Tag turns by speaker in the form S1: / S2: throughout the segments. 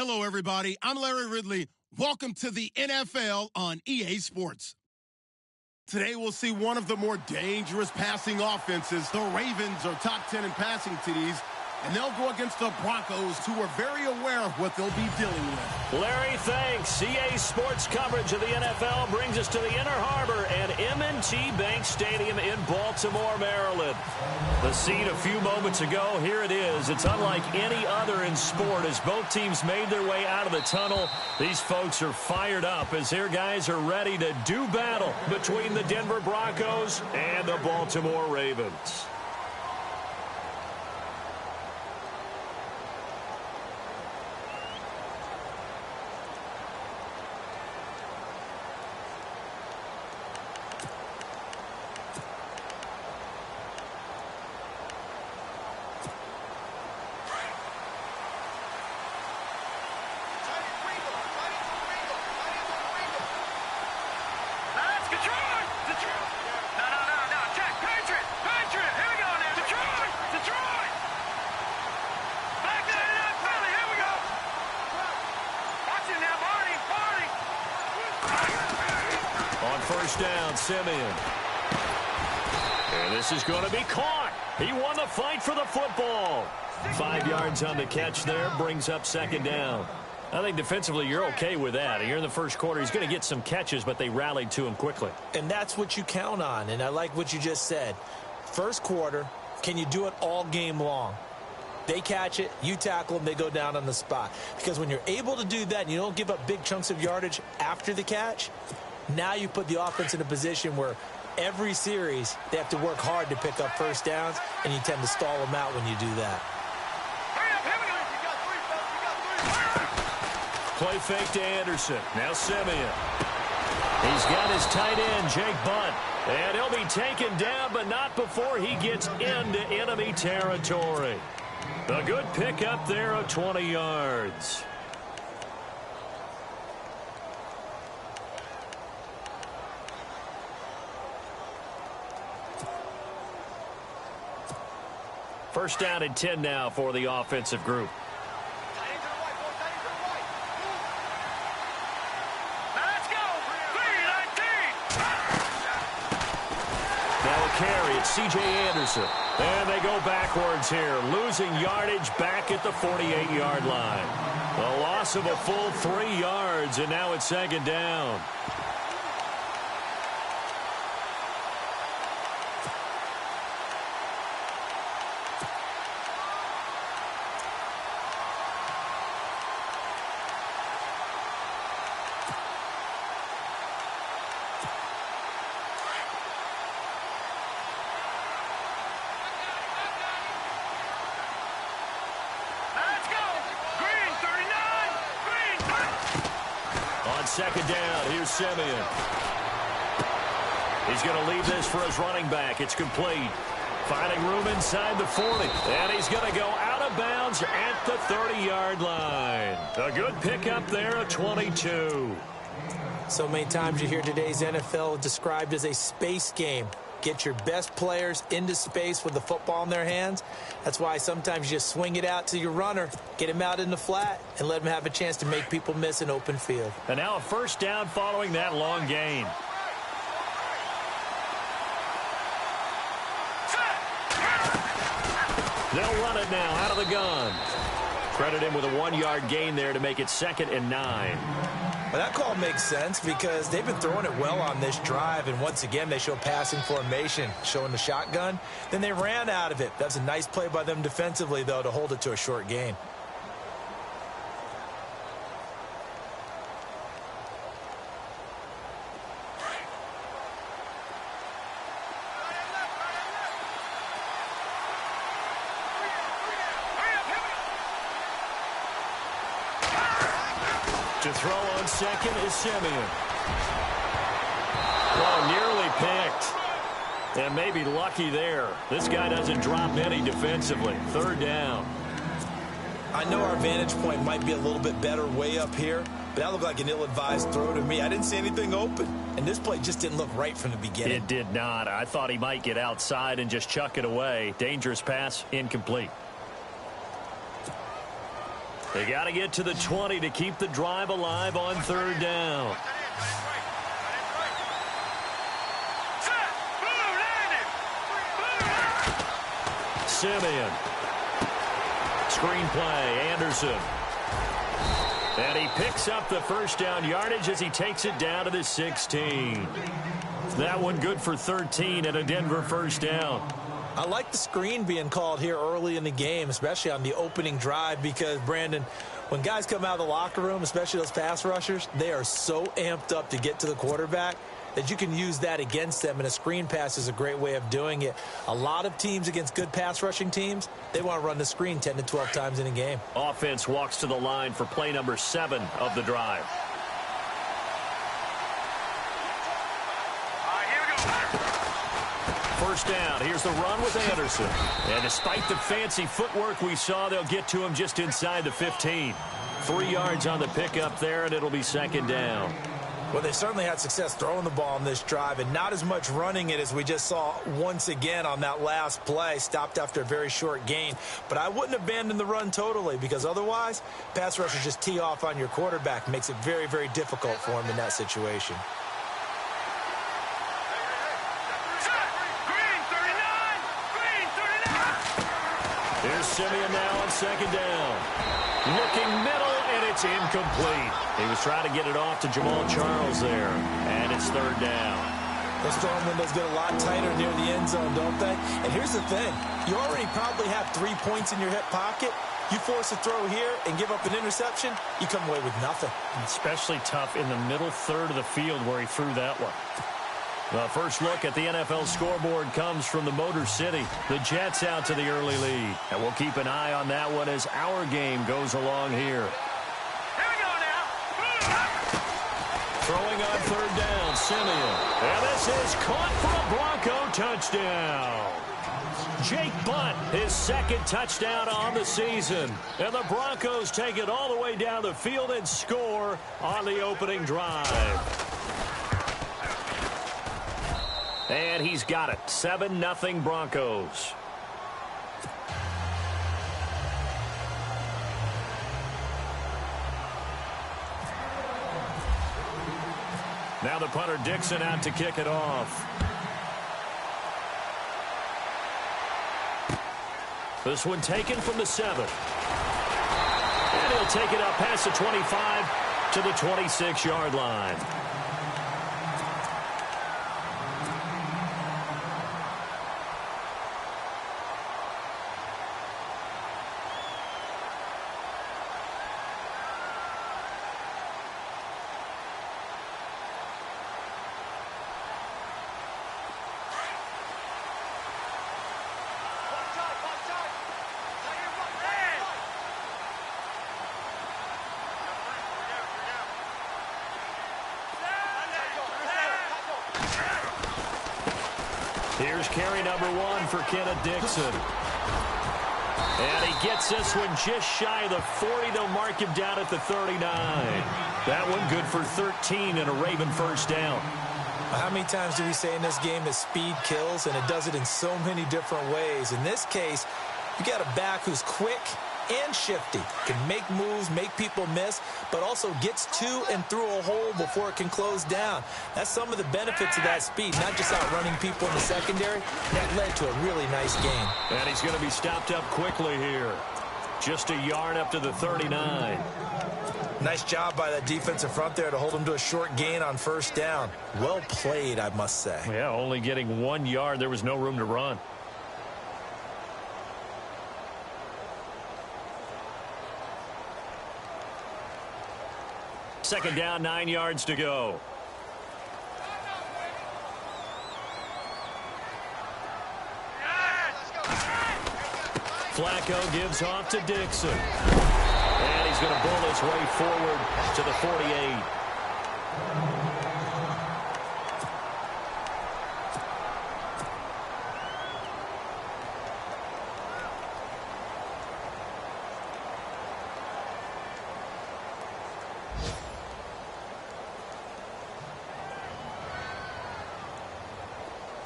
S1: Hello, everybody. I'm Larry Ridley. Welcome to the NFL on EA Sports. Today, we'll see one of the more dangerous passing offenses. The Ravens are top 10 in passing TDs, and they'll go against the Broncos, who are very aware of what they'll be dealing with.
S2: Larry, thanks. EA Sports coverage of the NFL brings us to the Inner Harbor at M&T Bank Stadium in Baltimore, Maryland. The scene a few moments ago, here it is. It's unlike any other in sport as both teams made their way out of the tunnel. These folks are fired up as their guys are ready to do battle between the Denver Broncos and the Baltimore Ravens. First down, Simeon. And this is going to be caught. He won the fight for the football. 5 yards on the catch there, brings up second down. I think defensively you're okay with that. Here in the first quarter, he's going to get some catches, but they rallied to him quickly.
S3: And that's what you count on, and I like what you just said. First quarter, can you do it all game long? They catch it, you tackle them, they go down on the spot. Because when you're able to do that and you don't give up big chunks of yardage after the catch, now you put the offense in a position where every series they have to work hard to pick up first downs, and you tend to stall them out when you do that.
S2: Play fake to Anderson. Now Simeon. He's got his tight end, Jake Butt. And he'll be taken down, but not before he gets into enemy territory. A good pickup there of 20 yards. First down and 10 now for the offensive group.
S4: Let's go. 3-19.
S2: Now a carry. It's C.J. Anderson. And they go backwards here, losing yardage back at the 48-yard line. A loss of a full 3 yards, and now it's second down. Second down, here's Simeon. He's going to leave this for his running back. It's complete. Finding room inside the 40. And he's going to go out of bounds at the 30-yard line. A good pickup there of 22.
S3: So many times you hear today's NFL described as a space game. Get your best players into space with the football in their hands. That's why sometimes you just swing it out to your runner, get him out in the flat, and let him have a chance to make people miss an open field.
S2: And now a first down following that long gain. They'll run it now out of the gun. Credit him with a 1-yard gain there to make it 2nd and 9.
S3: Well, that call makes sense because they've been throwing it well on this drive, and once again they show passing formation, showing the shotgun. Then they ran out of it. That's a nice play by them defensively, though, to hold it to a short gain.
S2: To throw on second is Simeon. Oh, nearly picked. And maybe lucky there. This guy doesn't drop any defensively. Third down.
S3: I know our vantage point might be a little bit better way up here, but that looked like an ill-advised throw to me. I didn't see anything open, and this play just didn't look right from the beginning.
S2: It did not. I thought he might get outside and just chuck it away. Dangerous pass, incomplete. They got to get to the 20 to keep the drive alive on third down. Simeon. Screen play, Anderson. And he picks up the first down yardage as he takes it down to the 16. That one good for 13 and a Denver first down.
S3: I like the screen being called here early in the game, especially on the opening drive, because, Brandon, when guys come out of the locker room, especially those pass rushers, they are so amped up to get to the quarterback that you can use that against them, and a screen pass is a great way of doing it. A lot of teams against good pass rushing teams, they want to run the screen 10 to 12 times in a game.
S2: Offense walks to the line for play number 7 of the drive. First down. Here's the run with Anderson. And despite the fancy footwork we saw, they'll get to him just inside the 15. 3 yards on the pickup there, and it'll be second down.
S3: Well, they certainly had success throwing the ball on this drive, and not as much running it as we just saw once again on that last play. Stopped after a very short gain. But I wouldn't abandon the run totally, because otherwise, pass rushers just tee off on your quarterback. Makes it very, very difficult for him in that situation.
S2: Here's Simeon now on second down. Looking middle, and it's incomplete. He was trying to get it off to Jamal Charles there, and it's third down.
S3: Those throwing windows get a lot tighter near the end zone, don't they? And here's the thing. You already probably have 3 points in your hip pocket. You force a throw here and give up an interception, you come away with nothing.
S2: Especially tough in the middle third of the field where he threw that one. The first look at the NFL scoreboard comes from the Motor City. The Jets out to the early lead. And we'll keep an eye on that one as our game goes along here.
S4: Here we go now.
S2: Throwing on third down, Simeon. And this is caught for a Bronco touchdown. Jake Butt, his second touchdown on the season. And the Broncos take it all the way down the field and score on the opening drive. And he's got it. 7-0 Broncos. Now the punter Dixon out to kick it off. This one taken from the 7. And he'll take it up past the 25 to the 26-yard line. Here's carry number 1 for Kenneth Dixon. And he gets this one just shy of the 40. They'll mark him down at the 39. That one good for 13 and a Raven first down.
S3: How many times do we say in this game that speed kills, and it does it in so many different ways? In this case, you got a back who's quick and shifty, can make moves, make people miss, but also gets to and through a hole before it can close down. That's some of the benefits of that speed, not just outrunning people in the secondary. That led to a really nice gain.
S2: And he's going to be stopped up quickly here. Just a yard up to the 39.
S3: Nice job by that defensive front there to hold him to a short gain on first down. Well played, I must say.
S2: Yeah, only getting 1 yard. There was no room to run. Second down, 9 yards to go. Flacco gives off to Dixon. And he's going to bull his way forward to the 48.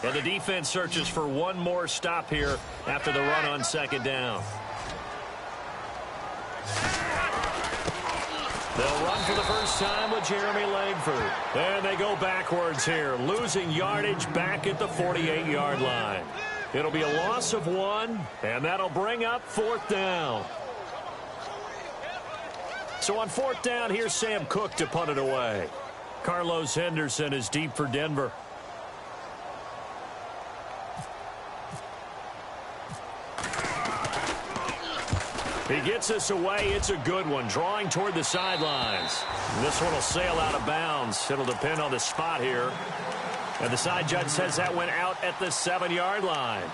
S2: And the defense searches for one more stop here after the run on second down. They'll run for the first time with Jeremy Langford. And they go backwards here, losing yardage back at the 48-yard line. It'll be a loss of 1, and that'll bring up 4th down. So on 4th down, here's Sam Cook to punt it away. Carlos Henderson is deep for Denver. He gets this away. It's a good one, drawing toward the sidelines. This one will sail out of bounds. It'll depend on the spot here. And the side judge says that went out at the 7-yard line.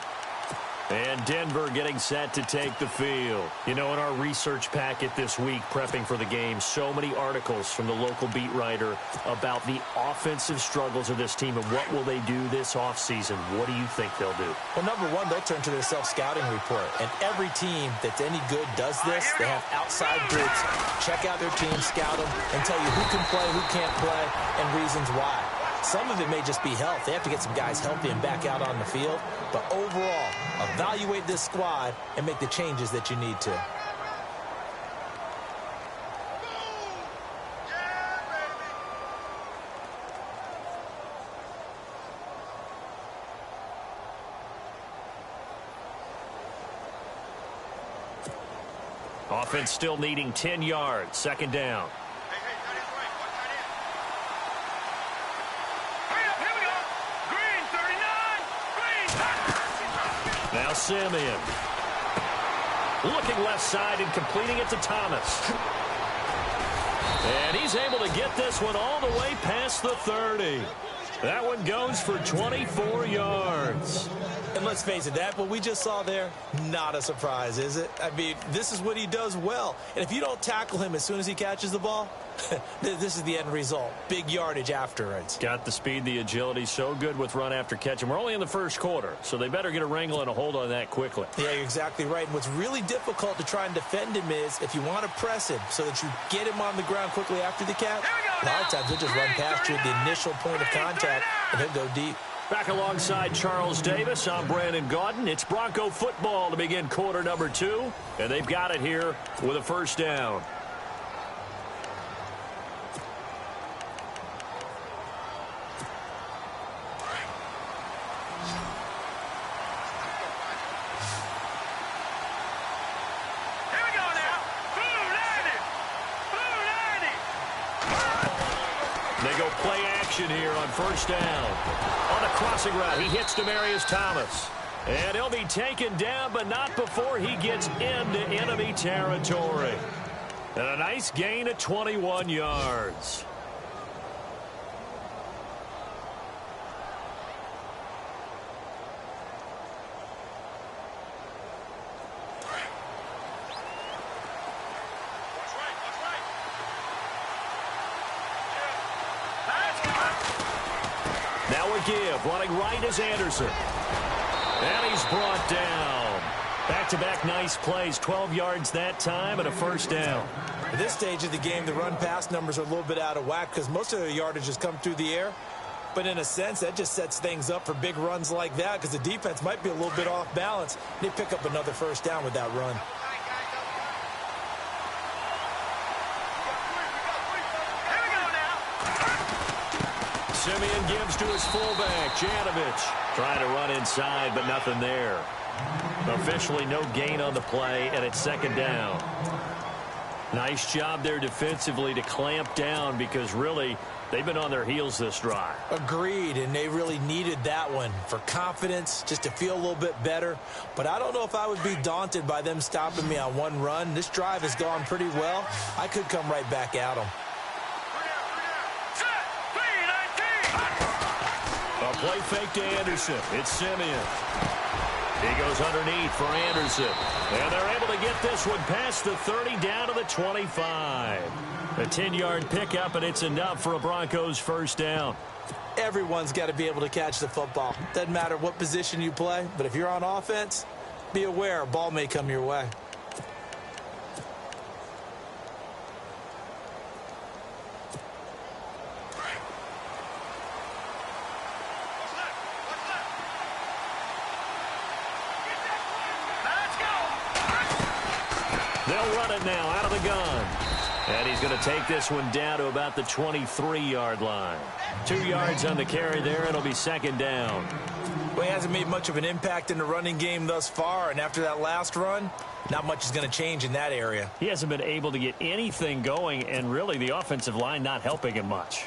S2: And Denver getting set to take the field. You know, in our research packet this week, prepping for the game, so many articles from the local beat writer about the offensive struggles of this team and what will they do this offseason. What do you think they'll do?
S3: Well, number one, they'll turn to their self-scouting report. And every team that's any good does this. They have outside groups. Check out their team, scout them, and tell you who can play, who can't play, and reasons why. Some of it may just be health. They have to get some guys healthy and back out on the field. But overall, evaluate this squad and make the changes that you need to.
S2: Offense still needing 10 yards. 2nd down. Now Simeon. Looking left side and completing it to Thomas. And he's able to get this one all the way past the 30. That one goes for 24 yards.
S3: And let's face it, that what we just saw there, not a surprise, is it? I mean, this is what he does well. And if you don't tackle him as soon as he catches the ball, this is the end result. Big yardage afterwards.
S2: Got the speed, the agility, so good with run after catch. And we're only in the first quarter, so they better get a wrangle and a hold on that quickly.
S3: Yeah, you're exactly right. And what's really difficult to try and defend him is if you want to press him so that you get him on the ground quickly after the catch, a lot of times he'll just run past you at the initial point of contact, and he'll go deep.
S2: Back alongside Charles Davis, I'm Brandon Gaudin. It's Bronco football to begin quarter number 2, and they've got it here with a 1st down. They go play action here on 1st down. On a crossing route, he hits Demaryius Thomas. And he'll be taken down, but not before he gets into enemy territory. And a nice gain of 21 yards. Now a give. Running right is Anderson. And he's brought down. Back-to-back nice plays. 12 yards that time and a 1st down.
S3: At this stage of the game, the run-pass numbers are a little bit out of whack because most of their yardage has come through the air. But in a sense, that just sets things up for big runs like that because the defense might be a little bit off balance. They pick up another 1st down with that run.
S2: Simeon gives to his fullback, Janovich. Trying to run inside, but nothing there. Officially no gain on the play, and it's 2nd down. Nice job there defensively to clamp down because really they've been on their heels this drive.
S3: Agreed, and they really needed that one for confidence, just to feel a little bit better. But I don't know if I would be daunted by them stopping me on one run. This drive has gone pretty well. I could come right back at them.
S2: A play fake to Anderson. It's Simeon. He goes underneath for Anderson. And they're able to get this one past the 30 down to the 25. A 10-yard pickup, and it's enough for a Broncos 1st down.
S3: Everyone's got to be able to catch the football. Doesn't matter what position you play, but if you're on offense, be aware a ball may come your way.
S2: They'll run it now out of the gun. And he's going to take this one down to about the 23-yard line. 2 yards on the carry there. It'll be second down.
S3: Well, he hasn't made much of an impact in the running game thus far, and after that last run, not much is going to change in that area.
S2: He hasn't been able to get anything going, and really the offensive line not helping him much.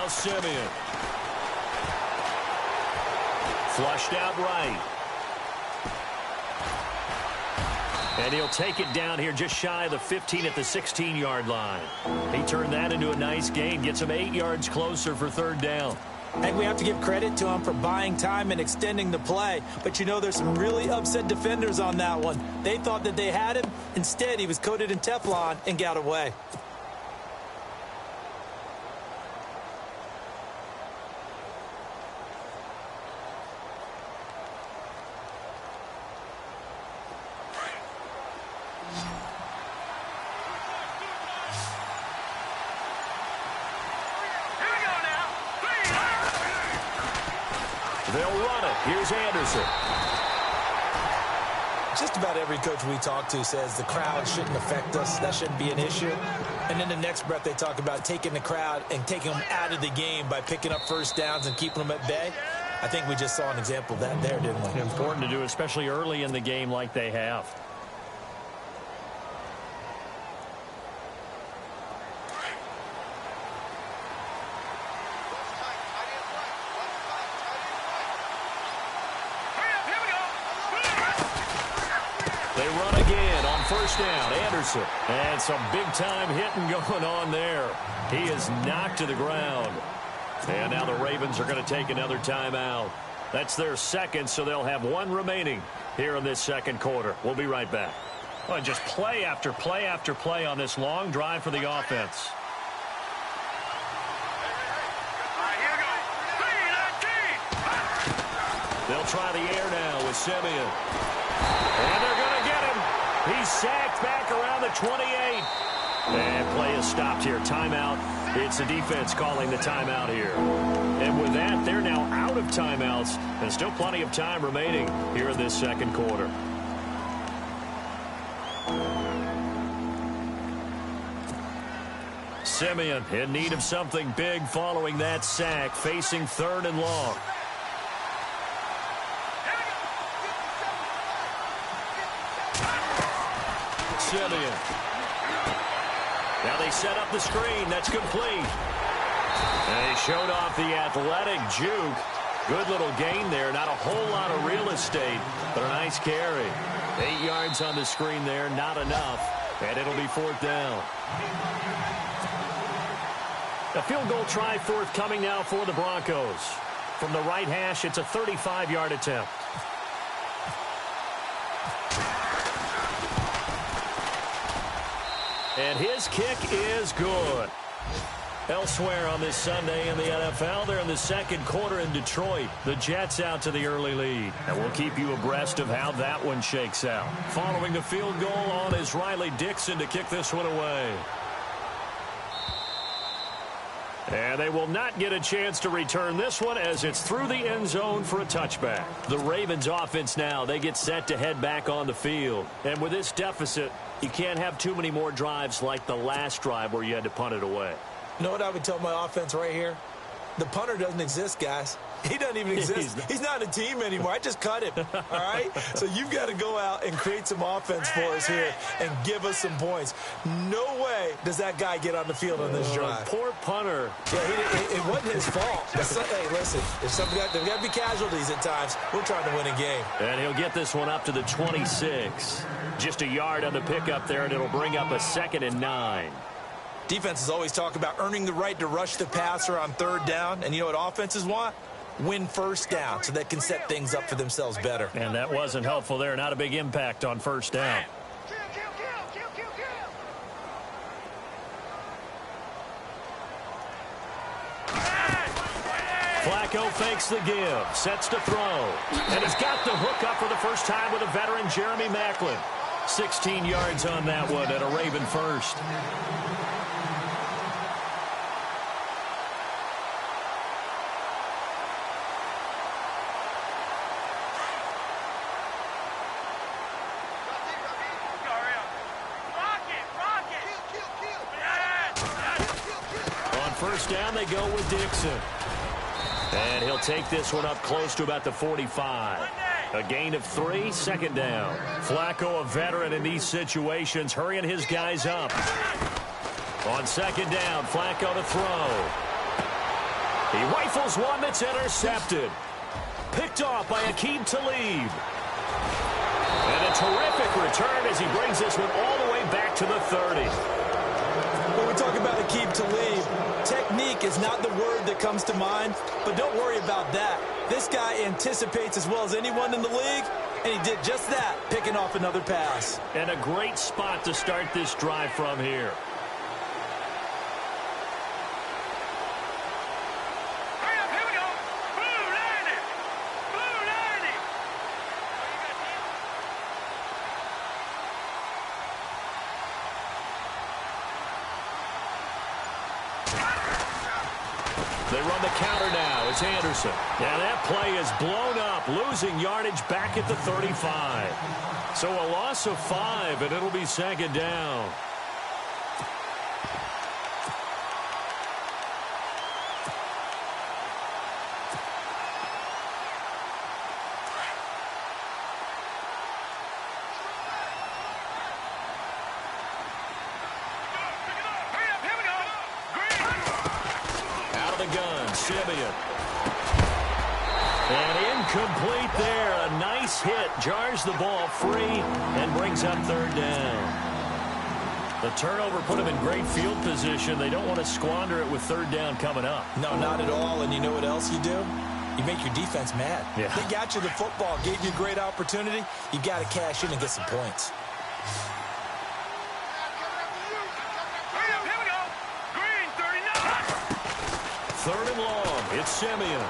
S2: Simeon. Flushed out right. And he'll take it down here just shy of the 15 at the 16-yard line. He turned that into a nice gain. Gets him 8 yards closer for third down.
S3: And we have to give credit to him for buying time and extending the play. But, you know, there's some really upset defenders on that one. They thought that they had him. Instead, he was coated in Teflon and got away.
S2: They'll run it. Here's Anderson.
S3: Just about every coach we talk to says the crowd shouldn't affect us. That shouldn't be an issue. And then the next breath they talk about taking the crowd and taking them out of the game by picking up first downs and keeping them at bay. I think we just saw an example of that there, didn't we?
S2: Important to do, especially early in the game like they have. They run again on first down. Anderson. And some big-time hitting going on there. He is knocked to the ground. And now the Ravens are going to take another timeout. That's their second, so they'll have one remaining here in this second quarter. We'll be right back. Well, just play after play after play on this long drive for the offense. They'll try the air now with Simeon. And they're going to get him. He's sacked back around the 28. And play is stopped here. Timeout. It's the defense calling the timeout here. And with that, they're now out of timeouts. And still plenty of time remaining here in this second quarter. Simeon in need of something big following that sack, facing third and long. Simeon. Now they set up the screen. That's complete. And they showed off the athletic juke. Good little gain there. Not a whole lot of real estate, but a nice carry. 8 yards on the screen there. Not enough. And it'll be fourth down. A field goal try forthcoming now for the Broncos. From the right hash, it's a 35-yard attempt. And his kick is good. Elsewhere on this Sunday in the NFL, they're in the second quarter in Detroit. The Jets out to the early lead. And we'll keep you abreast of how that one shakes out. Following the field goal on is Riley Dixon to kick this one away. And they will not get a chance to return this one as it's through the end zone for a touchback. The Ravens offense now, they get set to head back on the field. And with this deficit, you can't have too many more drives like the last drive where you had to punt it away.
S3: You know what I would tell my offense right here? The punter doesn't exist, guys. He doesn't even exist. He's not a team anymore. I just cut him, all right? So you've got to go out and create some offense for us here and give us some points. No way does that guy get on the field on this drive.
S2: Poor punter.
S3: Yeah, it wasn't his fault. Hey, listen, there's got to be casualties at times. We're trying to win a game.
S2: And he'll get this one up to the 26. Just a yard on the pickup there, and it'll bring up a 2nd and 9.
S3: Defenses always talk about earning the right to rush the passer on third down. And you know what offenses want? Win first down so they can set things up for themselves better.
S2: And that wasn't helpful there. Not a big impact on first down. Flacco fakes the give, sets to throw, and has got the hook up for the first time with a veteran, Jeremy Maclin. 16 yards on that one and a Raven first. On first down, they go with Dixon. And he'll take this one up close to about the 45. A gain of 3, second down. Flacco, a veteran in these situations, hurrying his guys up. On second down, Flacco to throw. He rifles one that's intercepted. Picked off by Aqib Talib. And a terrific return as he brings this one all the way back to the 30.
S3: When we talk about Aqib Talib, technique is not the word that comes to mind, but don't worry about that. This guy anticipates as well as anyone in the league, and he did just that, picking off another pass.
S2: And a great spot to start this drive from here. They run the counter now. It's Anderson. And that play is blown up, losing yardage back at the 35. So a loss of 5, and it'll be second down. Simeon. And incomplete there. A nice hit. Jars the ball free and brings up third down. The turnover put him in great field position. They don't want to squander it with third down coming up.
S3: No, not at all. And you know what else you do? You make your defense mad.
S2: Yeah.
S3: They got you the football, gave you a great opportunity. You got to cash in and get some points.
S2: Third and long. It's Simeon.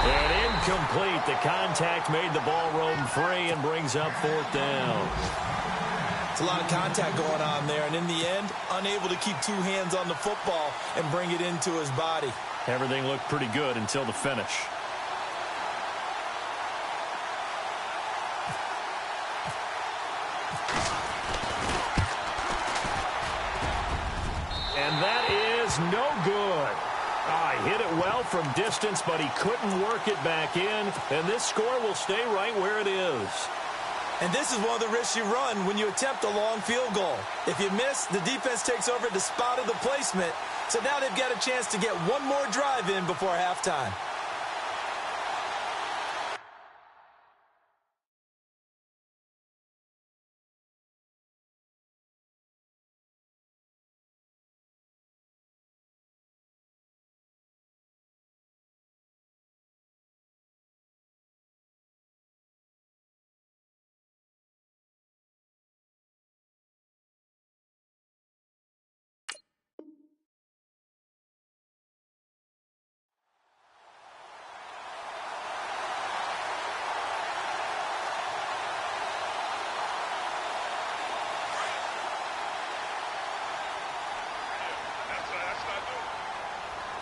S2: And incomplete. The contact made the ball roam free and brings up fourth down.
S3: It's a lot of contact going on there, and in the end, unable to keep two hands on the football and bring it into his body.
S2: Everything looked pretty good until the finish. And that is no good. He hit it well from distance, but he couldn't work it back in. And this score will stay right where it is.
S3: And this is one of the risks you run when you attempt a long field goal. If you miss, the defense takes over at the spot of the placement. So now they've got a chance to get one more drive in before halftime.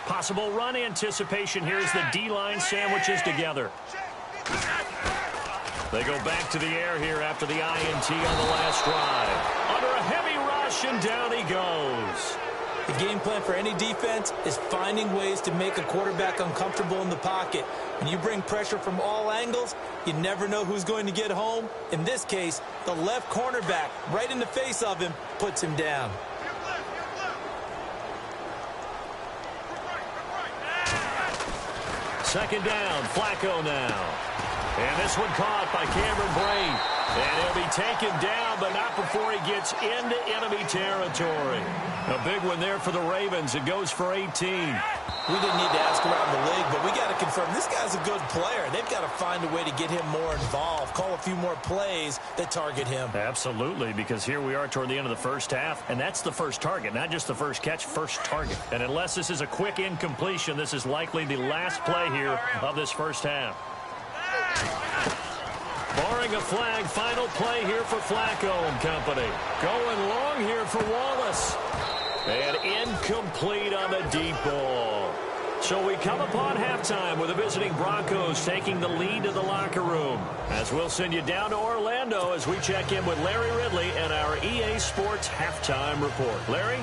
S2: Possible run anticipation here as the D-line sandwiches together. They go back to the air here after the INT on the last drive. Under a heavy rush, and down he goes.
S3: The game plan for any defense is finding ways to make a quarterback uncomfortable in the pocket. When you bring pressure from all angles, you never know who's going to get home. In this case, the left cornerback, right in the face of him, puts him down.
S2: Second down, Flacco now. And this one caught by Cameron Brain. And he'll be taken down, but not before he gets into enemy territory. A big one there for the Ravens. It goes for 18.
S3: We didn't need to ask around the league, but we got to confirm this guy's a good player. They've got to find a way to get him more involved, call a few more plays that target him.
S2: Absolutely, because here we are toward the end of the first half, and that's the first target, not just the first catch, first target. And unless this is a quick incompletion, this is likely the last play here of this first half. Barring a flag, final play here for Flacco and company. Going long here for Wallace. And incomplete on the deep ball. So we come upon halftime with the visiting Broncos taking the lead to the locker room. As we'll send you down to Orlando as we check in with Larry Ridley and our EA Sports halftime report. Larry?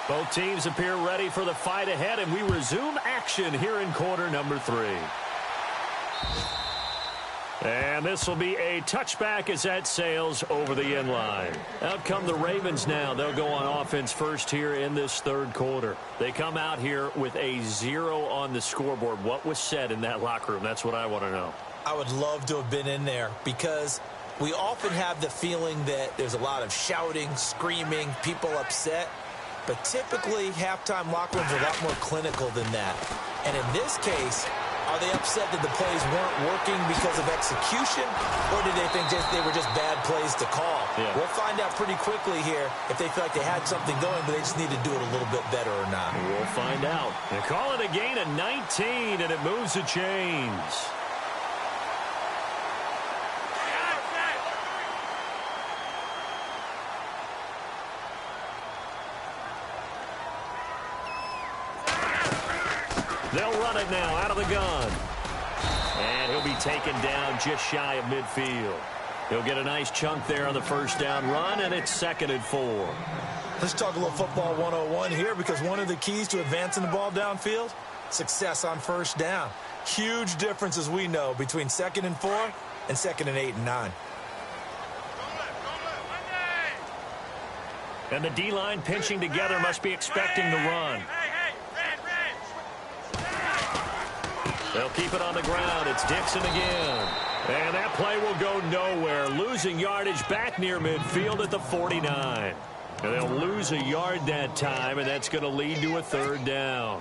S2: Both teams appear ready for the fight ahead, and we resume action here in quarter number 3. And this will be a touchback as that sails over the end line. Out come the Ravens now. They'll go on offense first here in this third quarter. They come out here with a 0 on the scoreboard. What was said in that locker room? That's what I want to know.
S3: I would love to have been in there because we often have the feeling that there's a lot of shouting, screaming, people upset. But typically, halftime locker rooms are a lot more clinical than that. And in this case, are they upset that the plays weren't working because of execution? Or did they think they were just bad plays to call? Yeah. We'll find out pretty quickly here if they feel like they had something going, but they just need to do it a little bit better or not.
S2: We'll find out. They call it a gain of 19, and it moves the chains. They'll run it now out of the gun. And he'll be taken down just shy of midfield. He'll get a nice chunk there on the first down run, and it's 2nd and 4.
S3: Let's talk a little football 101 here, because one of the keys to advancing the ball downfield, success on first down. Huge difference, as we know, between 2nd and 4 and 2nd and 8 and 9.
S2: And the D-line pinching together must be expecting the run. They'll keep it on the ground. It's Dixon again. And that play will go nowhere. Losing yardage back near midfield at the 49. And they'll lose a yard that time, and that's going to lead to a 3rd down.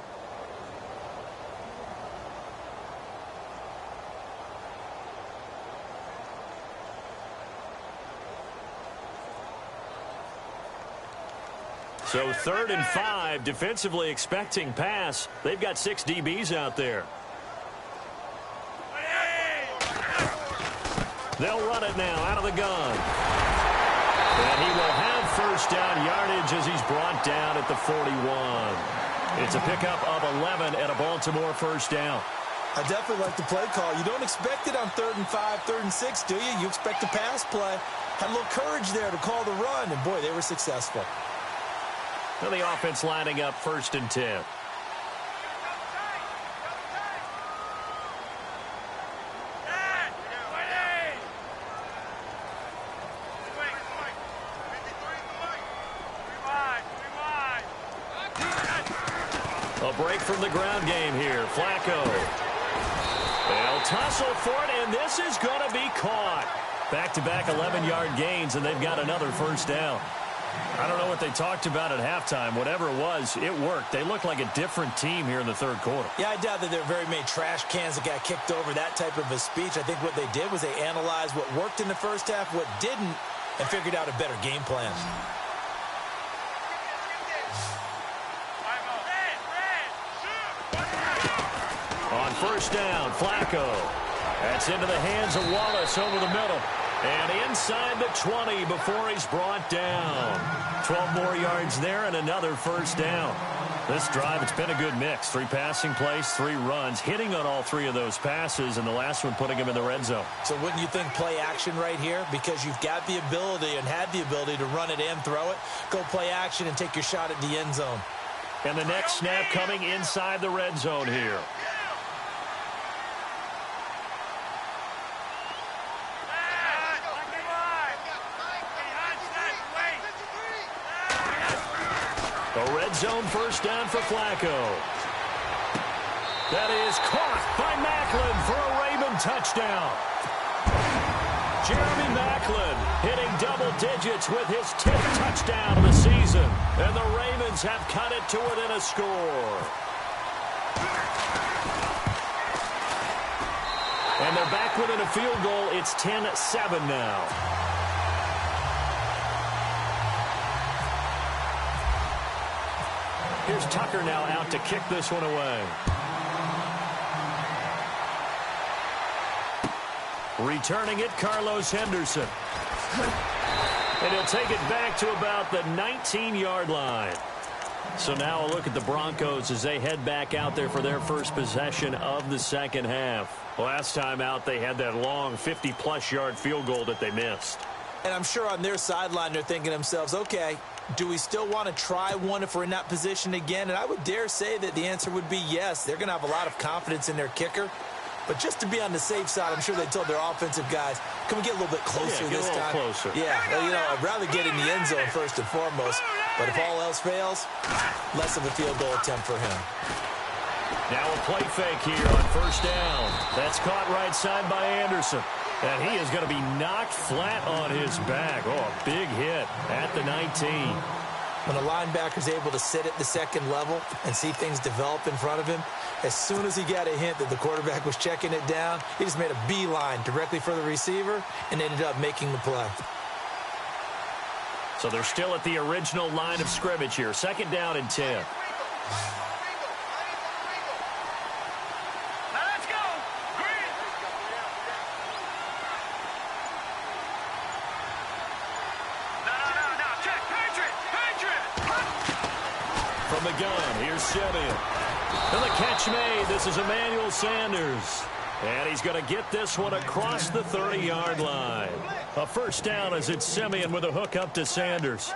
S2: So 3rd and 5, defensively expecting pass. They've got 6 DBs out there. They'll run it now out of the gun. And he will have first down yardage as he's brought down at the 41. It's a pickup of 11 and a Baltimore first down.
S3: I definitely like the play call. You don't expect it on 3rd and 5, 3rd and 6, do you? You expect a pass play. Had a little courage there to call the run, and boy, they were successful.
S2: Well, the offense lining up 1st and 10. A break from the ground game here. Flacco. They'll tussle for it, and this is going to be caught. Back-to-back 11-yard gains, and they've got another first down. I don't know what they talked about at halftime. Whatever it was, it worked. They looked like a different team here in the 3rd quarter.
S3: Yeah, I doubt that there were very many trash cans that got kicked over, that type of a speech. I think what they did was they analyzed what worked in the first half, what didn't, and figured out a better game plan.
S2: On first down, Flacco. That's into the hands of Wallace over the middle. And inside the 20 before he's brought down. 12 more yards there and another first down. This drive, it's been a good mix. 3 passing plays, 3 runs, hitting on all 3 of those passes, and the last one putting him in the red zone.
S3: So wouldn't you think play action right here? Because you've got the ability and had the ability to run it and throw it. Go play action and take your shot at the end zone.
S2: And the next snap coming inside the red zone here. A red zone first down for Flacco. That is caught by Maclin for a Raven touchdown. Jeremy Maclin hitting double digits with his 10th touchdown of the season. And the Ravens have cut it to within a score. And they're back within a field goal. It's 10-7 now. Here's Tucker now out to kick this one away. Returning it, Carlos Henderson. And he'll take it back to about the 19-yard line. So now a look at the Broncos as they head back out there for their first possession of the second half. Last time out, they had that long 50-plus yard field goal that they missed.
S3: And I'm sure on their sideline they're thinking to themselves, okay, do we still want to try one if we're in that position again? And I would dare say that the answer would be yes. They're going to have a lot of confidence in their kicker. But just to be on the safe side, I'm sure they told their offensive guys, can we get a little bit closer this time?
S2: Closer.
S3: Yeah, you know, I'd rather get in the end zone first and foremost. But if all else fails, less of a field goal attempt for him.
S2: Now a play fake here on first down. That's caught right side by Anderson. And he is going to be knocked flat on his back. Oh, a big hit at the 19.
S3: When a linebacker's able to sit at the second level and see things develop in front of him, as soon as he got a hint that the quarterback was checking it down, he just made a beeline directly for the receiver and ended up making the play.
S2: So they're still at the original line of scrimmage here. Second down and 10. From the gun, here's Simeon. And the catch made. This is Emmanuel Sanders. And he's going to get this one across the 30-yard line. A first down as it's Simeon with a hook up to Sanders.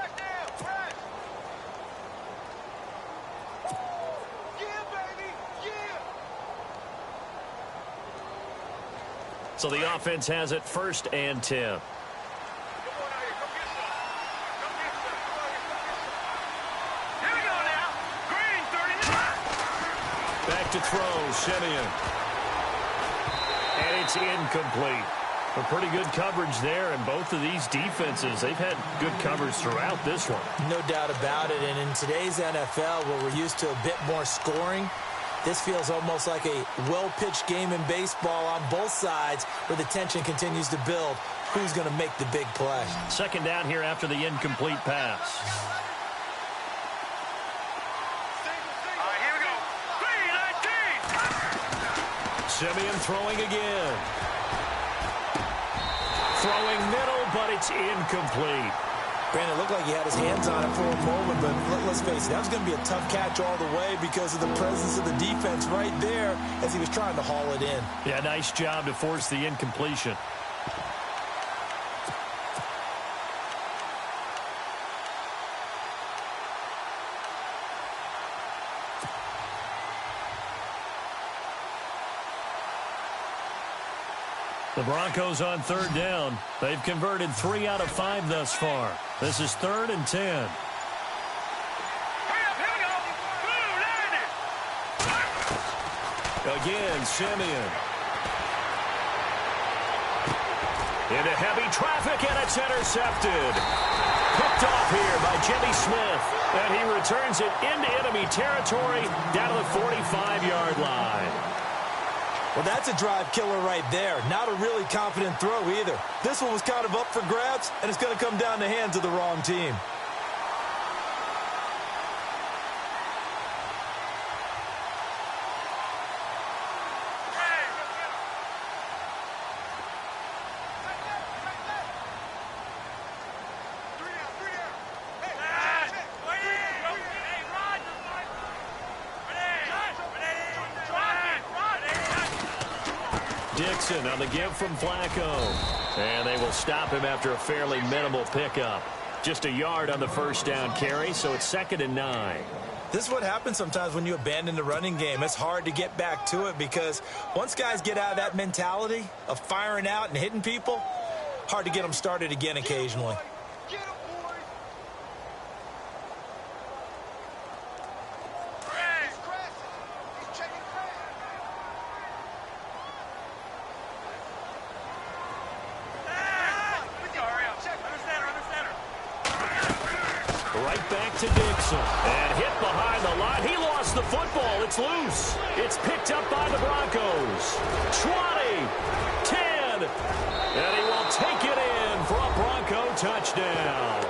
S2: So the offense has it first and 10. Back to throw, Simeon. And it's incomplete. A pretty good coverage there, and both of these defenses, they've had good coverage throughout this one.
S3: No doubt about it, and in today's NFL, where we're used to a bit more scoring, this feels almost like a well-pitched game in baseball on both sides where the tension continues to build. Who's going to make the big play?
S2: Second down here after the incomplete pass. Simeon throwing again. Throwing middle, but it's incomplete.
S3: Brandon, it looked like he had his hands on it for a moment, but let's face it, that was going to be a tough catch all the way because of the presence of the defense right there as he was trying to haul it in.
S2: Yeah, nice job to force the incompletion. The Broncos on third down. They've converted 3 out of 5 thus far. This is 3rd and 10. Again, Simeon. Into heavy traffic, and it's intercepted. Picked off here by Jimmy Smith. And he returns it into enemy territory down to the 45-yard line.
S3: Well, that's a drive killer right there. Not a really confident throw either. This one was kind of up for grabs, and it's going to come down the hands of the wrong team.
S2: Dixon on the give from Flacco. And they will stop him after a fairly minimal pickup. Just a yard on the first down carry, so it's 2nd and 9.
S3: This is what happens sometimes when you abandon the running game. It's hard to get back to it because once guys get out of that mentality of firing out and hitting people, hard to get them started again occasionally.
S2: Right back to Dixon. And hit behind the line. He lost the football. It's loose. It's picked up by the Broncos. 20, 10, and he will take it in for a Bronco touchdown.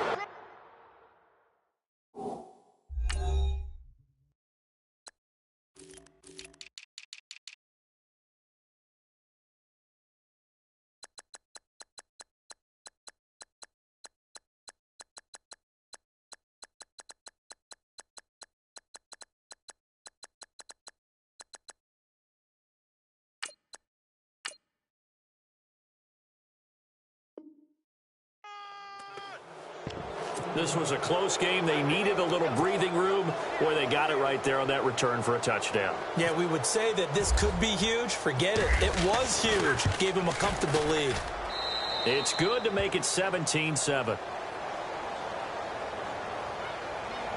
S2: This was a close game. They needed a little breathing room. Boy, they got it right there on that return for a touchdown.
S3: Yeah, we would say that this could be huge. Forget it. It was huge. Gave them a comfortable lead.
S2: It's good to make it 17-7.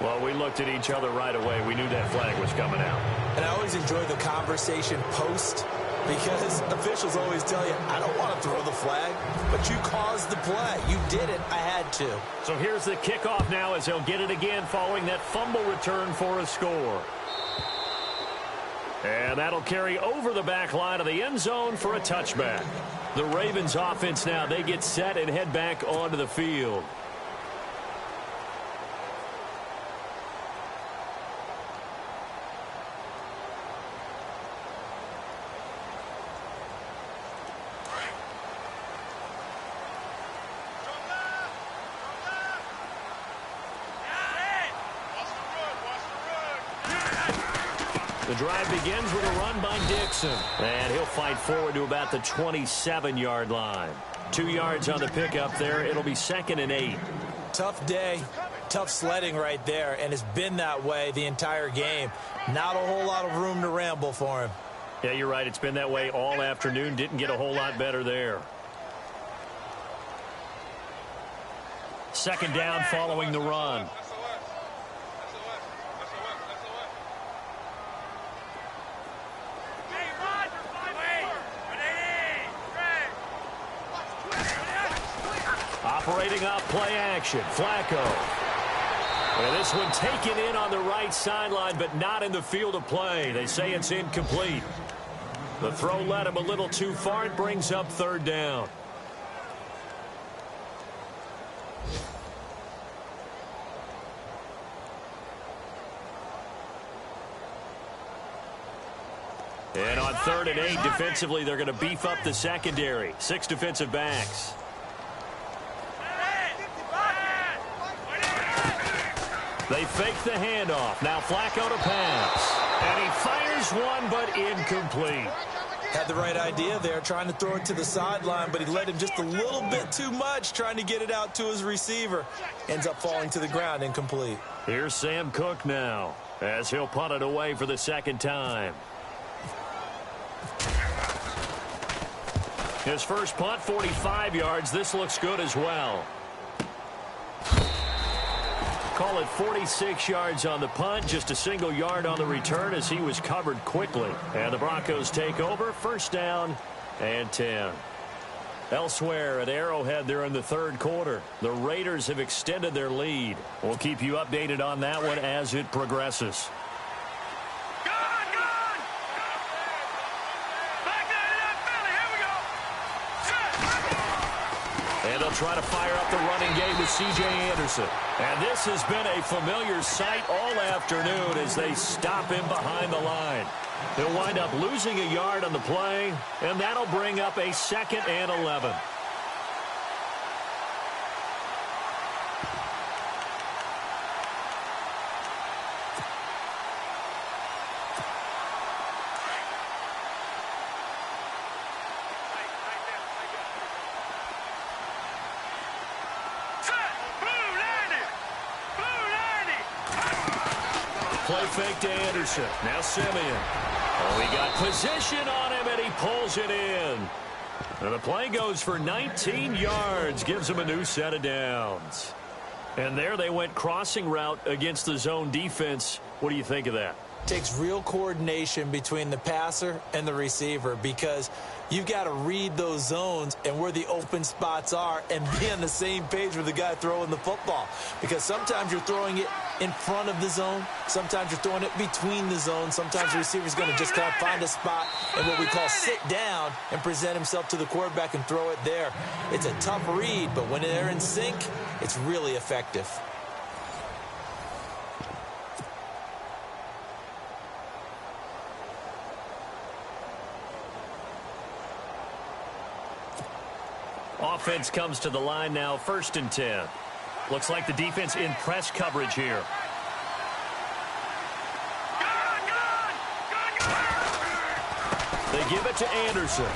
S2: Well, we looked at each other right away. We knew that flag was coming out.
S3: And I always enjoy the conversation post, because officials always tell you, I don't want to throw the flag, but you caused the play. You did it. I had to.
S2: So here's the kickoff now as they'll get it again following that fumble return for a score. And that'll carry over the back line of the end zone for a touchback. The Ravens offense now, they get set and head back onto the field. The drive begins with a run by Dixon. And he'll fight forward to about the 27-yard line. 2 yards on the pickup there. It'll be 2nd and 8.
S3: Tough day, tough sledding right there, and it's been that way the entire game. Not a whole lot of room to ramble for him.
S2: Yeah, you're right. It's been that way all afternoon. Didn't get a whole lot better there. 2nd down following the run. Operating off play action, Flacco. And this one taken in on the right sideline, but not in the field of play. They say it's incomplete. The throw led him a little too far. It brings up 3rd down. And on 3rd and 8, defensively, they're going to beef up the secondary. 6 defensive backs. They fake the handoff. Now Flacco to pass. And he fires one, but incomplete.
S3: Had the right idea there, trying to throw it to the sideline, but he led him just a little bit too much, trying to get it out to his receiver. Ends up falling to the ground, incomplete.
S2: Here's Sam Cook now, as he'll punt it away for the 2nd time. His first punt, 45 yards. This looks good as well. Call it 46 yards on the punt, just a single yard on the return as he was covered quickly. And the Broncos take over, 1st down and 10. Elsewhere at Arrowhead there in the 3rd quarter, the Raiders have extended their lead. We'll keep you updated on that one as it progresses. And they'll try to fire up the running game with C.J. Anderson. And this has been a familiar sight all afternoon as they stop him behind the line. He'll wind up losing a yard on the play, and that'll bring up a 2nd and 11. Play fake to Anderson. Now Simeon. Oh, he got position on him, and he pulls it in. And the play goes for 19 yards. Gives him a new set of downs. And there they went crossing route against the zone defense. What do you think of that?
S3: takes real coordination between the passer and the receiver because you've got to read those zones and where the open spots are and be on the same page with the guy throwing the football. Because sometimes you're throwing it in front of the zone. Sometimes you're throwing it between the zones. Sometimes the receiver's going to just kind of find a spot and what we call sit down and present himself to the quarterback and throw it there. It's a tough read, but when they're in sync, it's really effective.
S2: Offense comes to the line now, 1st and 10. Looks like the defense in press coverage here. They give it to Anderson.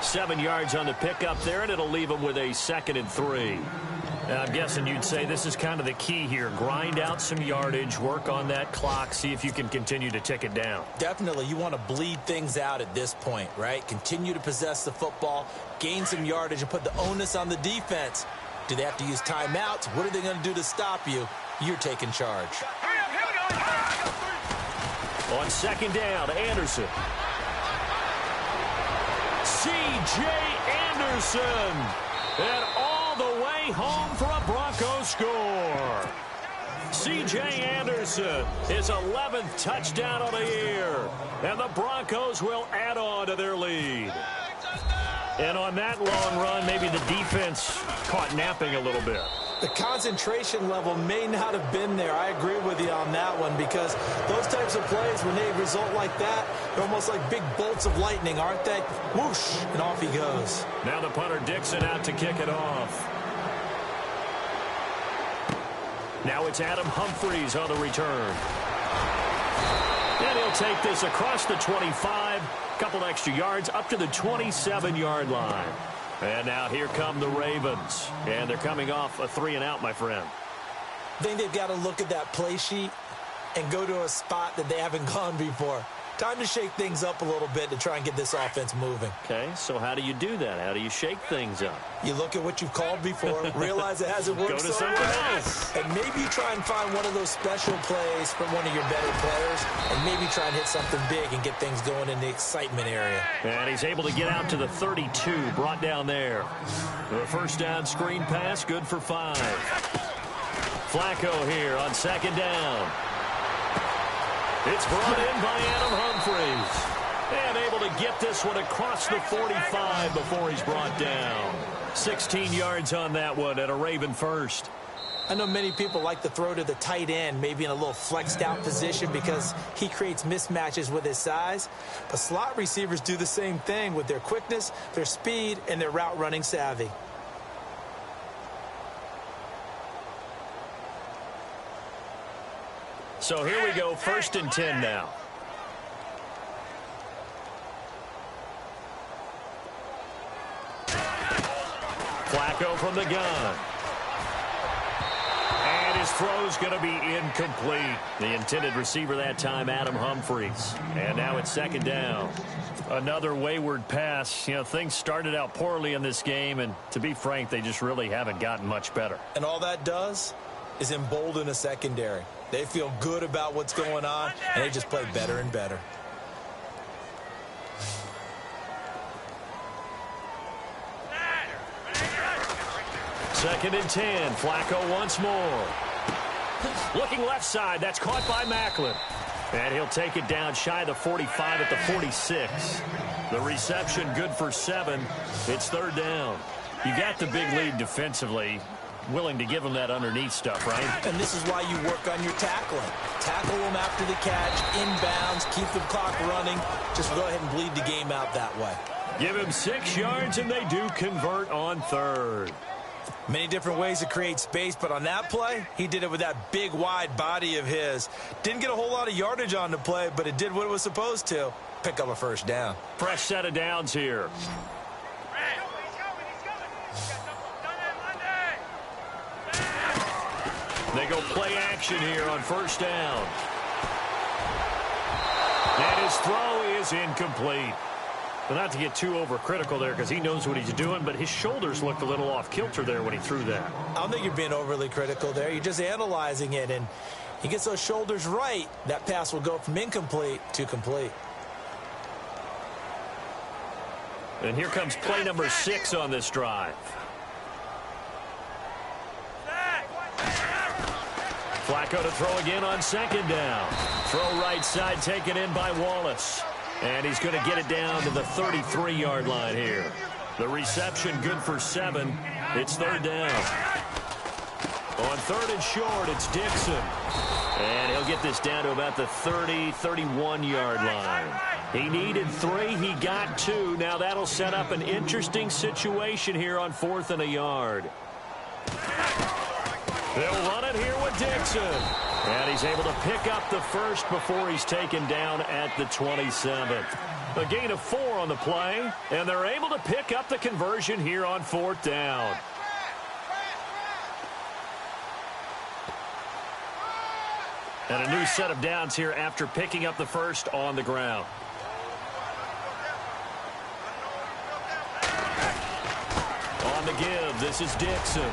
S2: 7 yards on the pickup there, and it'll leave them with a 2nd and 3. Now, I'm guessing you'd say this is kind of the key here. Grind out some yardage, work on that clock, see if you can continue to tick it down.
S3: Definitely. You want to bleed things out at this point, right? Continue to possess the football, gain some yardage, and put the onus on the defense. Do they have to use timeouts? What are they going to do to stop you? You're taking charge.
S2: On 2nd down, Anderson. C.J. Anderson. And all the way home for a Broncos score. C.J. Anderson, his 11th touchdown of the year. And the Broncos will add on to their lead. And on that long run, maybe the defense caught napping a little bit.
S3: The concentration level may not have been there. I agree with you on that one because those types of plays, when they result like that, they're almost like big bolts of lightning, aren't they? Whoosh, and off he goes.
S2: Now the punter Dixon out to kick it off. Now it's Adam Humphries on the return. And he'll take this across the 25, couple extra yards up to the 27-yard line. And now here come the Ravens. And they're coming off a 3-and-out, my friend.
S3: I think they've got to look at that play sheet and go to a spot that they haven't gone before. Time to shake things up a little bit to try and get this offense moving.
S2: Okay, so how do you do that? How do you shake things up?
S3: You look at what you've called before, realize it hasn't worked so well, and maybe you try and find one of those special plays from one of your better players, and maybe try and hit something big and get things going in the excitement area.
S2: And he's able to get out to the 32, brought down there. The 1st down screen pass, good for 5. Flacco here on 2nd down. It's brought in by Adam Humphries. And able to get this one across the 45 before he's brought down. 16 yards on that one and a Raven first.
S3: I know many people like to throw to the tight end, maybe in a little flexed out position because he creates mismatches with his size. But slot receivers do the same thing with their quickness, their speed, and their route running savvy.
S2: So here we go, 1st and 10 now. Flacco from the gun. And his throw's going to be incomplete. The intended receiver that time, Adam Humphries. And now it's 2nd down. Another wayward pass. You know, things started out poorly in this game, and to be frank, they just really haven't gotten much better.
S3: And all that does is embolden a secondary. They feel good about what's going on, and they just play better and better.
S2: Second and 10. Flacco once more. Looking left side. That's caught by Macklin. And he'll take it down shy of the 45 at the 46. The reception good for 7. It's 3rd down. You got the big lead defensively. Willing to give them that underneath stuff, right?
S3: And this is why you work on your tackling. Tackle them after the catch, inbounds, keep the clock running. Just go ahead and bleed the game out that way.
S2: Give him 6 yards, and they do convert on 3rd.
S3: Many different ways to create space, but on that play, he did it with that big, wide body of his. Didn't get a whole lot of yardage on the play, but it did what it was supposed to. Pick up a 1st down.
S2: Fresh set of downs here. They go play action here on 1st down. And his throw is incomplete. Well, not to get too overcritical there because he knows what he's doing, but his shoulders looked a little off kilter there when he threw that.
S3: I don't think you're being overly critical there. You're just analyzing it, and he gets those shoulders right, that pass will go from incomplete to complete.
S2: And here comes play number 6 on this drive. Flacco to throw again on second down. Throw right side taken in by Wallace. And he's going to get it down to the 33-yard line here. The reception good for 7. It's third down. On third and short, it's Dixon. And he'll get this down to about the 30, 31-yard line. He needed 3. He got 2. Now that'll set up an interesting situation here on 4th and a yard. They'll run it here with Dixon. And he's able to pick up the first before he's taken down at the 27th. A gain of 4 on the play, and they're able to pick up the conversion here on 4th down. And a new set of downs here after picking up the first on the ground. On the give, this is Dixon.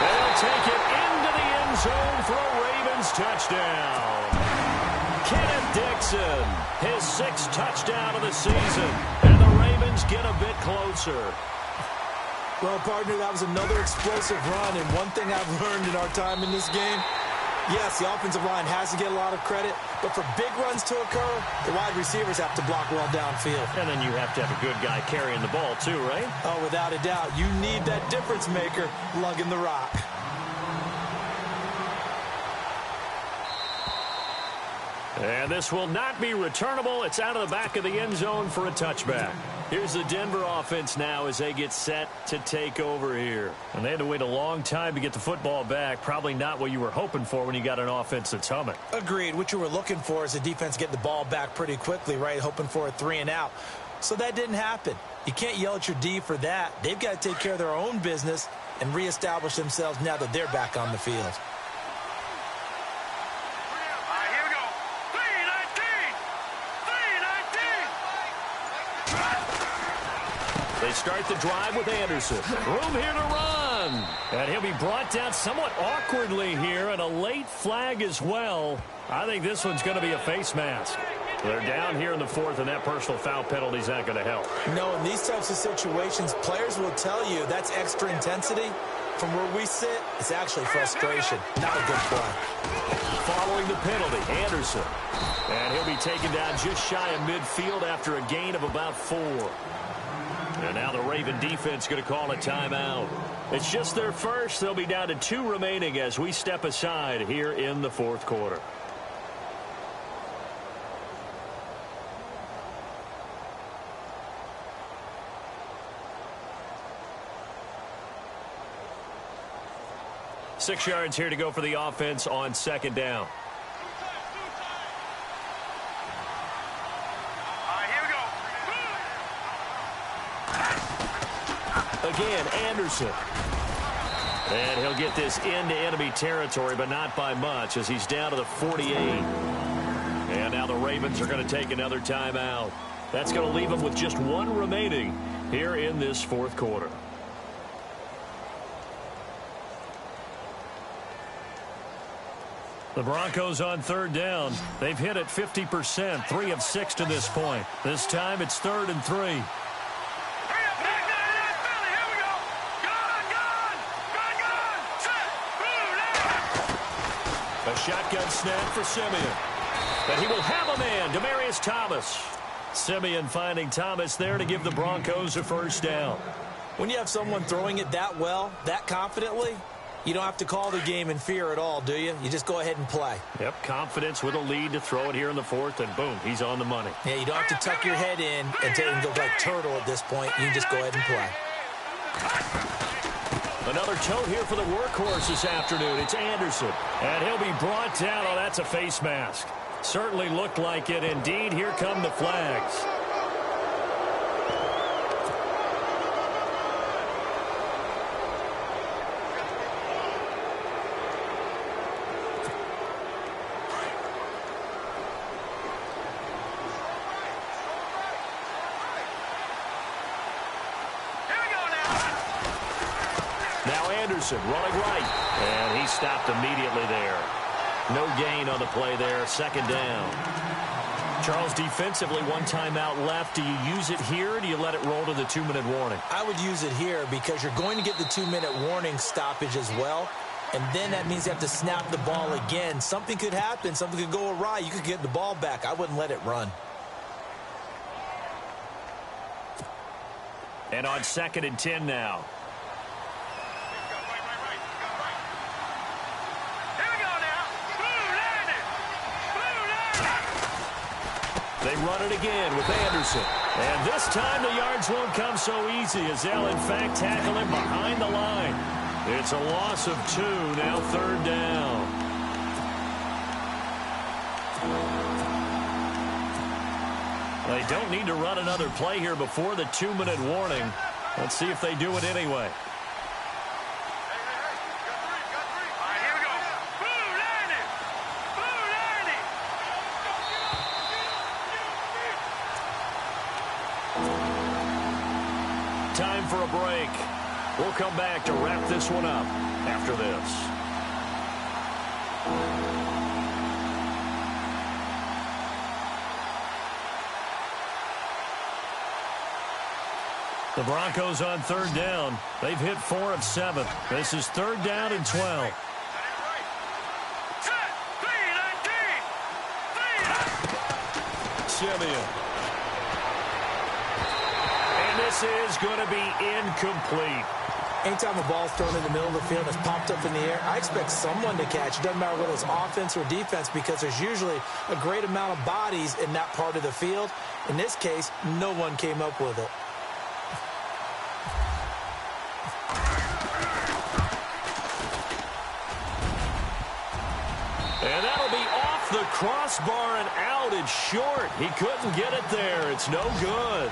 S2: They'll take it into the end zone for a Ravens touchdown. Kenneth Dixon, his 6th touchdown of the season, and the Ravens get a bit closer.
S3: Well, partner, that was another explosive run, and one thing I've learned in our time in this game, yes, the offensive line has to get a lot of credit, but for big runs to occur, the wide receivers have to block well downfield.
S2: And then you have to have a good guy carrying the ball too, right?
S3: Oh, without a doubt. You need that difference maker lugging the rock.
S2: And this will not be returnable. It's out of the back of the end zone for a touchback. Here's the Denver offense now as they get set to take over here. And they had to wait a long time to get the football back. Probably not what you were hoping for when you got an offense that's humming.
S3: Agreed. What you were looking for is the defense getting the ball back pretty quickly, right? Hoping for a 3 and out. So that didn't happen. You can't yell at your D for that. They've got to take care of their own business and reestablish themselves now that they're back on the field.
S2: They start the drive with Anderson. Room here to run. And he'll be brought down somewhat awkwardly here, and a late flag as well. I think this one's going to be a face mask. They're down here in the 4th, and that personal foul penalty is not going to help.
S3: No, in these types of situations, players will tell you that's extra intensity. From where we sit, it's actually frustration. Not a good play.
S2: Following the penalty, Anderson. And he'll be taken down just shy of midfield after a gain of about 4. And now the Raven defense going to call a timeout. It's just their first. They'll be down to 2 remaining as we step aside here in the 4th quarter. Six yards here to go for the offense on second down. Again, Anderson. And he'll get this into enemy territory, but not by much as he's down to the 48. And now the Ravens are going to take another timeout. That's going to leave them with just 1 remaining here in this 4th quarter. The Broncos on third down. They've hit it 50%, 3 of 6 to this point. This time it's 3rd and 3. A shotgun snap for Simeon. But he will have a man, Demaryius Thomas. Simeon finding Thomas there to give the Broncos a first down.
S3: When you have someone throwing it that well, that confidently, you don't have to call the game in fear at all, do you? You just go ahead and play.
S2: Yep, confidence with a lead to throw it here in the 4th, and boom, he's on the money.
S3: Yeah, you don't have to tuck your head in and go like turtle at this point. You can just go ahead and play.
S2: Another tote here for the workhorse this afternoon. It's Anderson. And he'll be brought down. Oh, that's a face mask. Certainly looked like it. Indeed, here come the flags. Now Anderson running right. And he stopped immediately there. No gain on the play there. Second down. Charles, defensively, one timeout left. Do you use it here, or do you let it roll to the 2-minute warning?
S3: I would use it here because you're going to get the 2-minute warning stoppage as well. And then that means you have to snap the ball again. Something could happen. Something could go awry. You could get the ball back. I wouldn't let it run.
S2: And on 2nd and 10 now. They run it again with Anderson. And this time the yards won't come so easy as they'll, in fact, tackle him behind the line. It's a loss of 2, now 3rd down. They don't need to run another play here before the 2-minute warning. Let's see if they do it anyway. Time for a break. We'll come back to wrap this one up after this. The Broncos on 3rd down. They've hit 4 of 7. This is 3rd down and 12. Simeon. And this is going to be incomplete.
S3: Anytime a ball's thrown in the middle of the field and it's popped up in the air, I expect someone to catch. It doesn't matter whether it's offense or defense because there's usually a great amount of bodies in that part of the field. In this case, no one came up with it.
S2: And that'll be off the crossbar and out. It's short. He couldn't get it there. It's no good.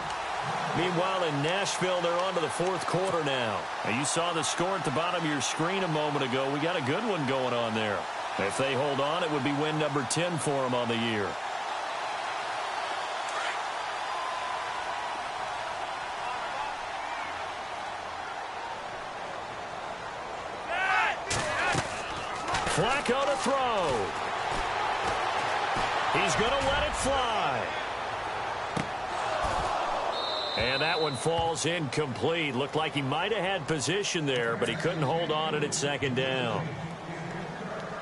S2: Meanwhile, in Nashville, they're on to the 4th quarter now. And you saw the score at the bottom of your screen a moment ago. We got a good one going on there. If they hold on, it would be win number 10 for them on the year. Flacco to throw. He's going to let it fly. And that one falls incomplete. Looked like he might have had position there, but he couldn't hold on it at 2nd down.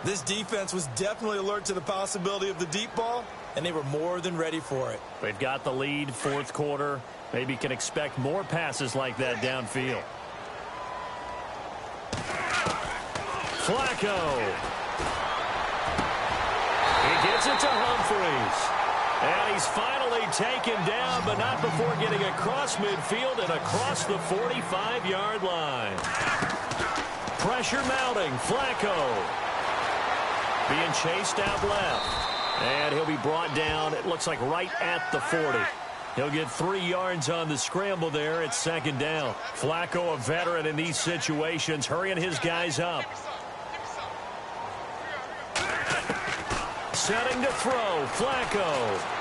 S3: This defense was definitely alert to the possibility of the deep ball, and they were more than ready for it.
S2: They've got the lead, 4th quarter. Maybe can expect more passes like that downfield. Flacco. He gets it to Humphries. And he's finally taken down, but not before getting across midfield and across the 45-yard line. Pressure mounting. Flacco being chased out left. And he'll be brought down, it looks like right at the 40. He'll get 3 yards on the scramble there at 2nd down. Flacco, a veteran in these situations, hurrying his guys up. Setting to throw, Flacco.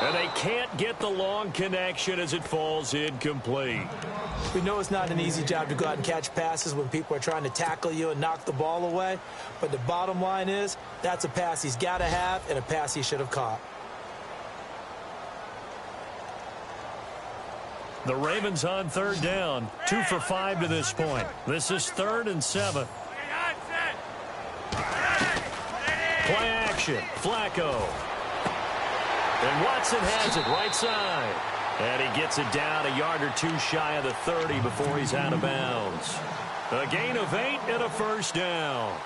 S2: And they can't get the long connection as it falls incomplete.
S3: We know it's not an easy job to go out and catch passes when people are trying to tackle you and knock the ball away. But the bottom line is, that's a pass he's got to have and a pass he should have caught.
S2: The Ravens on 3rd down, 2 for 5 to this point. This is 3rd and 7. Play action, Flacco. And Watson has it right side. And he gets it down a yard or 2 shy of the 30 before he's out of bounds. A gain of 8 and a 1st down.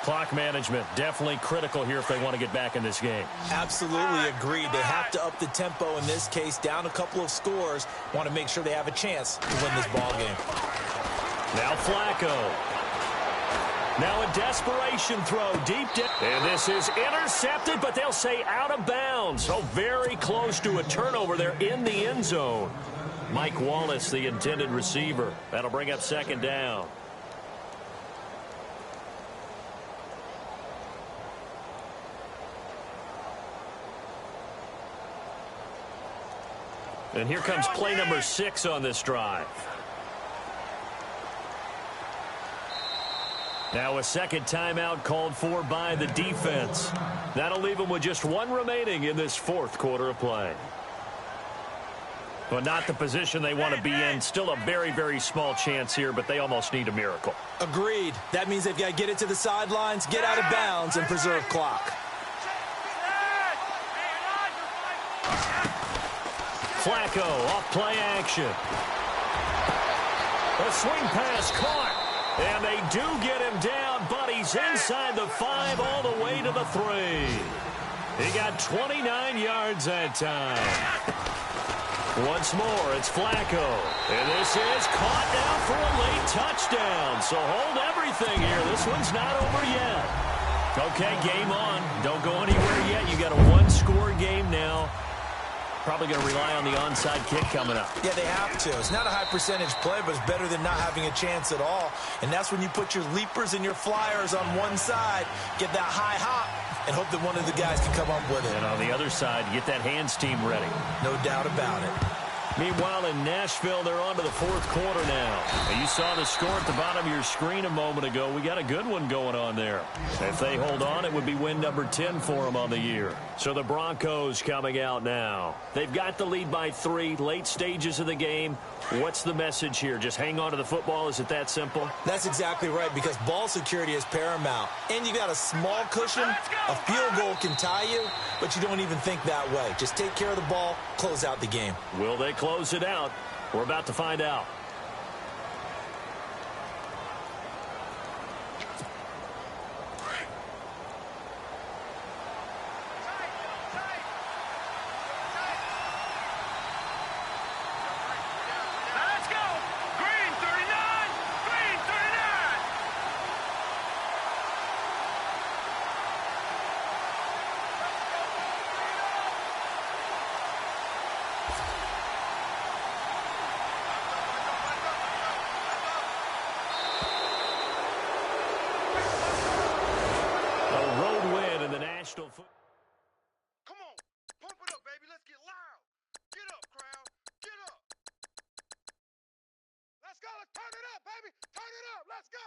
S2: Clock management definitely critical here if they want to get back in this game.
S3: Absolutely agreed. They have to up the tempo in this case, down a couple of scores. Want to make sure they have a chance to win this ball game.
S2: Now Flacco. Now a desperation throw deep down. And this is intercepted, but they'll say out of bounds. So very close to a turnover there in the end zone. Mike Wallace, the intended receiver. That'll bring up 2nd down. And here comes play number 6 on this drive. Now a second timeout called for by the defense. That'll leave them with just one remaining in this fourth quarter of play. But not the position they want to be in. Still a very, very small chance here, but they almost need a miracle.
S3: Agreed. That means they've got to get it to the sidelines, get out of bounds, and preserve clock.
S2: Flacco off play action. A swing pass caught. And they do get him down, but he's inside the 5 all the way to the 3. He got 29 yards that time. Once more, it's Flacco. And this is caught now for a late touchdown. So hold everything here. This one's not over yet. Okay, game on. Don't go anywhere yet. You got a one-score game now. Probably going to rely on the onside kick coming up.
S3: Yeah, they have to. It's not a high-percentage play, but it's better than not having a chance at all. And that's when you put your leapers and your flyers on one side, get that high hop, and hope that one of the guys can come up with it.
S2: And on the other side, get that hands team ready.
S3: No doubt about it.
S2: Meanwhile, in Nashville, they're on to the fourth quarter now. And you saw the score at the bottom of your screen a moment ago. We got a good one going on there. If they hold on, it would be win number 10 for them on the year. So the Broncos coming out now. They've got the lead by 3, late stages of the game. What's the message here? Just hang on to the football? Is it that simple?
S3: That's exactly right, because ball security is paramount. And you got a small cushion. A field goal can tie you, but you don't even think that way. Just take care of the ball, close out the game.
S2: Will they close it out? We're about to find out. Come
S5: on, pump it up, baby. Let's get loud. Get up, crowd. Get up. Let's go. Let's turn it up, baby. Turn it up. Let's go.